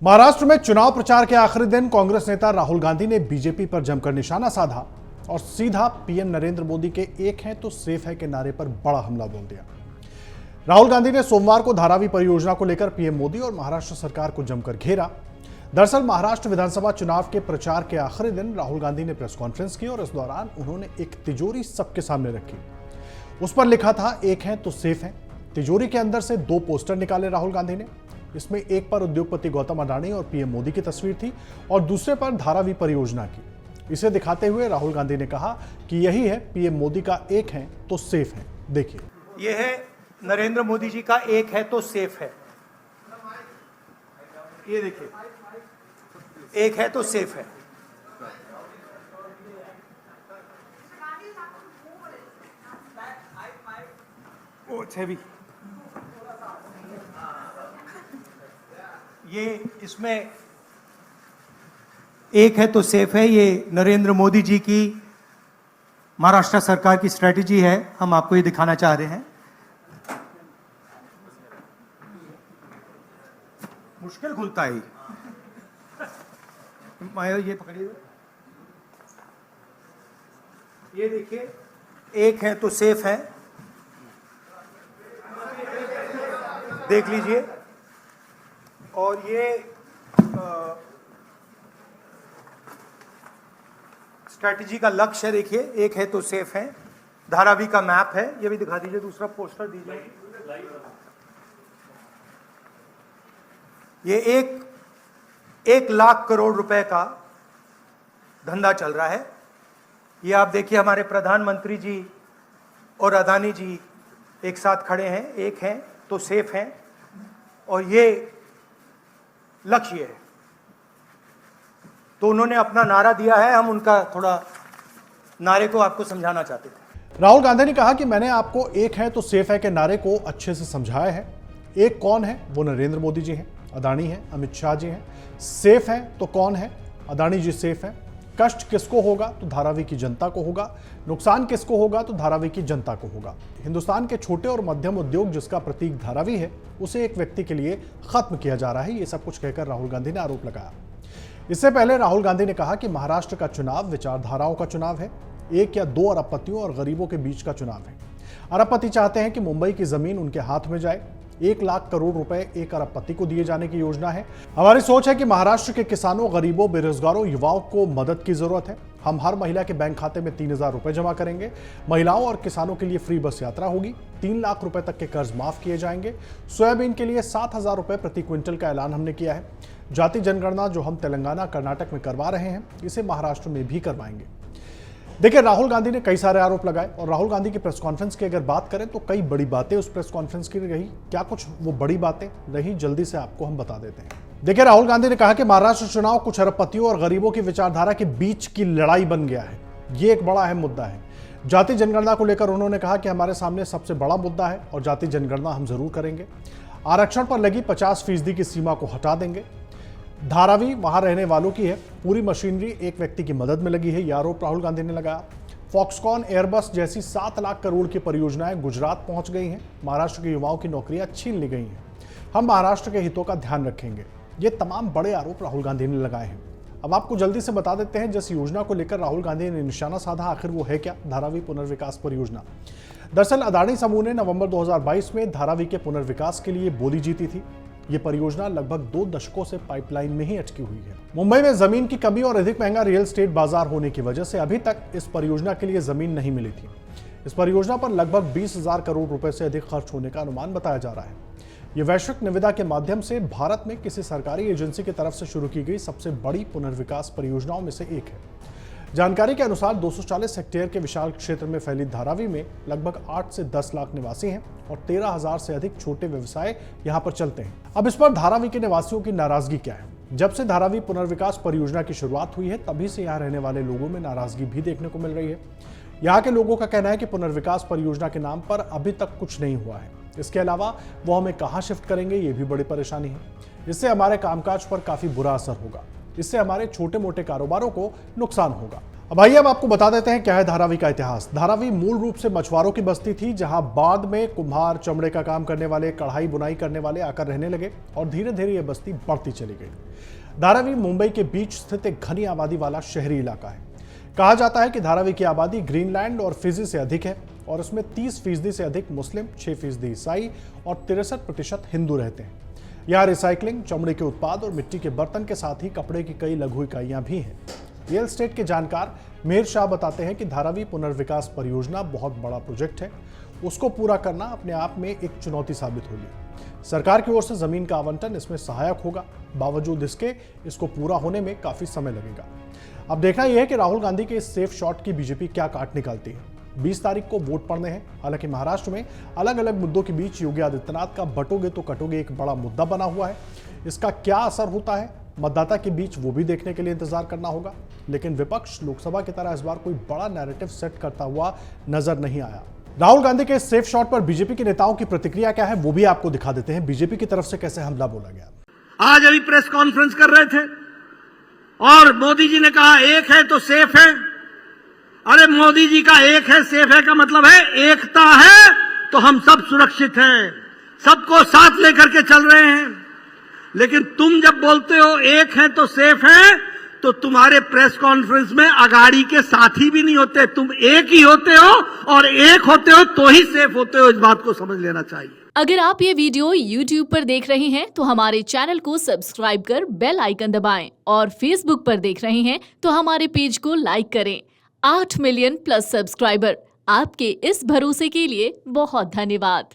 महाराष्ट्र में चुनाव प्रचार के आखिरी दिन कांग्रेस नेता राहुल गांधी ने बीजेपी पर जमकर निशाना साधा और सीधा पीएम नरेंद्र मोदी के एक है तो सेफ है के नारे पर बड़ा हमला बोल दिया। राहुल गांधी ने सोमवार को धारावी परियोजना को लेकर पीएम मोदी और महाराष्ट्र सरकार को जमकर घेरा। दरअसल महाराष्ट्र विधानसभा चुनाव के प्रचार के आखिरी दिन राहुल गांधी ने प्रेस कॉन्फ्रेंस की और इस दौरान उन्होंने एक तिजोरी सबके सामने रखी। उस पर लिखा था एक है तो सेफ है। तिजोरी के अंदर से 2 पोस्टर निकाले राहुल गांधी ने। इसमें एक पर उद्योगपति गौतम अडानी और पीएम मोदी की तस्वीर थी और दूसरे पर धारावी परियोजना की। इसे दिखाते हुए राहुल गांधी ने कहा कि यही है पीएम मोदी का एक है तो सेफ है। देखिए, यह है नरेंद्र मोदी जी का एक है तो सेफ है। ये देखिए, एक है तो सेफ है। ओ हैवी। ये इसमें एक है तो सेफ है, ये नरेंद्र मोदी जी की महाराष्ट्र सरकार की स्ट्रेटजी है। हम आपको ये दिखाना चाह रहे हैं। मुश्किल खुलता है ये पकड़िए। ये देखिए, एक है तो सेफ है, देख लीजिए। और ये स्ट्रैटेजी का लक्ष्य है, देखिए, एक है तो सेफ है। धारावी का मैप है, ये भी दिखा दीजिए। दूसरा पोस्टर दीजिए। ये 1 लाख करोड़ रुपए का धंधा चल रहा है। ये आप देखिए, हमारे प्रधानमंत्री जी और अदानी जी एक साथ खड़े हैं। एक हैं तो सेफ हैं और ये लक्ष्य है। तो उन्होंने अपना नारा दिया है, हम उनका थोड़ा नारे को आपको समझाना चाहते थे। राहुल गांधी ने कहा कि मैंने आपको एक है तो सेफ है के नारे को अच्छे से समझाया है। एक कौन है? वो नरेंद्र मोदी जी हैं, अदानी हैं, अमित शाह जी हैं। सेफ है तो कौन है? अदानी जी सेफ हैं। कष्ट किसको होगा? तो धारावी की जनता को होगा। नुकसान किसको होगा? तो धारावी की जनता को होगा। हिंदुस्तान के छोटे और मध्यम उद्योग जिसका प्रतीक धारावी है, उसे एक व्यक्ति के लिए खत्म किया जा रहा है। ये सब कुछ कहकर राहुल गांधी ने आरोप लगाया। इससे पहले राहुल गांधी ने कहा कि महाराष्ट्र का चुनाव विचारधाराओं का चुनाव है। 1 या 2 अरबपतियों और गरीबों के बीच का चुनाव है। अरबपति चाहते हैं कि मुंबई की जमीन उनके हाथ में जाए। 1 लाख करोड़ रुपए 1 अरबपति को दिए जाने की योजना है। हमारी सोच है कि महाराष्ट्र के किसानों, गरीबों, बेरोजगारों, युवाओं को मदद की जरूरत है। हम हर महिला के बैंक खाते में 3000 रुपए जमा करेंगे। महिलाओं और किसानों के लिए फ्री बस यात्रा होगी। 3 लाख रुपए तक के कर्ज माफ किए जाएंगे। सोयाबीन के लिए 7000 रुपए प्रति क्विंटल का ऐलान हमने किया है। जाति जनगणना जो हम तेलंगाना, कर्नाटक में करवा रहे हैं, इसे महाराष्ट्र में भी करवाएंगे। देखिए, राहुल गांधी ने कई सारे आरोप लगाए और राहुल गांधी की प्रेस कॉन्फ्रेंस की अगर बात करें तो कई बड़ी बातें उस प्रेस कॉन्फ्रेंस की रही। क्या कुछ वो बड़ी बातें रही, जल्दी से आपको हम बता देते हैं। देखिए, राहुल गांधी ने कहा कि महाराष्ट्र चुनाव कुछ अरबपतियों और गरीबों की विचारधारा के बीच की लड़ाई बन गया है। ये एक बड़ा अहम मुद्दा है। जाति जनगणना को लेकर उन्होंने कहा कि हमारे सामने सबसे बड़ा मुद्दा है और जाति जनगणना हम जरूर करेंगे। आरक्षण पर लगी 50% की सीमा को हटा देंगे। धारावी वहां रहने वालों की है। पूरी मशीनरी एक व्यक्ति की मदद में लगी है, यह आरोप राहुल गांधी ने लगाया। फॉक्सकॉन, एयरबस जैसी 7 लाख करोड़ की परियोजनाएं गुजरात पहुंच गई हैं। महाराष्ट्र के युवाओं की नौकरियां छीन ली गई हैं। हम महाराष्ट्र के हितों का ध्यान रखेंगे। ये तमाम बड़े आरोप राहुल गांधी ने लगाए हैं। अब आपको जल्दी से बता देते हैं जिस योजना को लेकर राहुल गांधी ने निशाना साधा, आखिर वो है क्या? धारावी पुनर्विकास परियोजना। दरअसल अदानी समूह ने नवंबर 2022 में धारावी के पुनर्विकास के लिए बोली जीती थी। ये परियोजना लगभग 2 दशकों से पाइपलाइन में ही अटकी हुई है। मुंबई में जमीन की कमी और अधिक महंगा रियल एस्टेट बाजार होने की वजह से अभी तक इस परियोजना के लिए जमीन नहीं मिली थी। इस परियोजना पर लगभग 20,000 करोड़ रुपए से अधिक खर्च होने का अनुमान बताया जा रहा है। ये वैश्विक निविदा के माध्यम से भारत में किसी सरकारी एजेंसी की तरफ से शुरू की गई सबसे बड़ी पुनर्विकास परियोजनाओं में से एक है। जानकारी के अनुसार 240 हेक्टेयर के विशाल क्षेत्र में फैली धारावी में लगभग 8 से 10 लाख निवासी हैं और 13,000 से अधिक छोटे व्यवसाय यहां पर चलते हैं। अब इस पर धारावी के निवासियों की नाराजगी क्या है? जब से धारावी पुनर्विकास परियोजना की शुरुआत हुई है, तभी से यहां रहने वाले लोगों में नाराजगी भी देखने को मिल रही है। यहाँ के लोगों का कहना है कि पुनर्विकास परियोजना के नाम पर अभी तक कुछ नहीं हुआ है। इसके अलावा वो हमें कहाँ शिफ्ट करेंगे, ये भी बड़ी परेशानी है। इससे हमारे कामकाज पर काफी बुरा असर होगा। इससे हमारे छोटे मोटे कारोबारों को नुकसान होगा। अब आइए अब आपको बता देते हैं क्या है धारावी का इतिहास। धारावी मूल रूप से मछुआरों की बस्ती थी, जहां बाद में कुम्हार, चमड़े का काम करने वाले, कढ़ाई बुनाई करने वाले आकर रहने लगे और धीरे धीरे यह बस्ती बढ़ती चली गई। धारावी मुंबई के बीच स्थित एक घनी आबादी वाला शहरी इलाका है। कहा जाता है कि धारावी की आबादी ग्रीनलैंड और फिजी से अधिक है और इसमें 30% से अधिक मुस्लिम, 6% ईसाई और 63% हिंदू रहते हैं। यहाँ रिसाइकलिंग, चमड़े के उत्पाद और मिट्टी के बर्तन के साथ ही कपड़े की कई लघु इकाइयां भी हैं। रियल एस्टेट के जानकार मेहर शाह बताते हैं कि धारावी पुनर्विकास परियोजना बहुत बड़ा प्रोजेक्ट है। उसको पूरा करना अपने आप में एक चुनौती साबित होगी। सरकार की ओर से जमीन का आवंटन इसमें सहायक होगा, बावजूद इसके इसको पूरा होने में काफी समय लगेगा। अब देखना यह है कि राहुल गांधी के इस सेफ शॉट की बीजेपी क्या काट निकालती है। 20 तारीख को वोट पड़ने हैं। हालांकि महाराष्ट्र में अलग अलग मुद्दों के बीच योगी आदित्यनाथ का बटोगे तो कटोगे एक बड़ा मुद्दा बना हुआ है। इसका क्या असर होता है मतदाता के बीच, वो भी देखने के लिए इंतजार करना होगा। लेकिन विपक्ष लोकसभा की तरह इस बार कोई बड़ा नैरेटिव सेट करता हुआ नजर नहीं आया। राहुल गांधी के सेफ शॉट पर बीजेपी के नेताओं की प्रतिक्रिया क्या है वो भी आपको दिखा देते हैं। बीजेपी की तरफ से कैसे हमला बोला गया। आज अभी प्रेस कॉन्फ्रेंस कर रहे थे और मोदी जी ने कहा एक है तो सेफ है। अरे मोदी जी का एक है सेफ है का मतलब है एकता है तो हम सब सुरक्षित हैं, सबको साथ लेकर के चल रहे हैं। लेकिन तुम जब बोलते हो एक है तो सेफ है, तो तुम्हारे प्रेस कॉन्फ्रेंस में अगाड़ी के साथी भी नहीं होते, तुम एक ही होते हो और एक होते हो तो ही सेफ होते हो। इस बात को समझ लेना चाहिए। अगर आप ये वीडियो YouTube पर देख रहे हैं तो हमारे चैनल को सब्सक्राइब कर बेल आइकन दबाएं और Facebook पर देख रहे हैं तो हमारे पेज को लाइक करें। 8 मिलियन प्लस सब्सक्राइबर, आपके इस भरोसे के लिए बहुत धन्यवाद।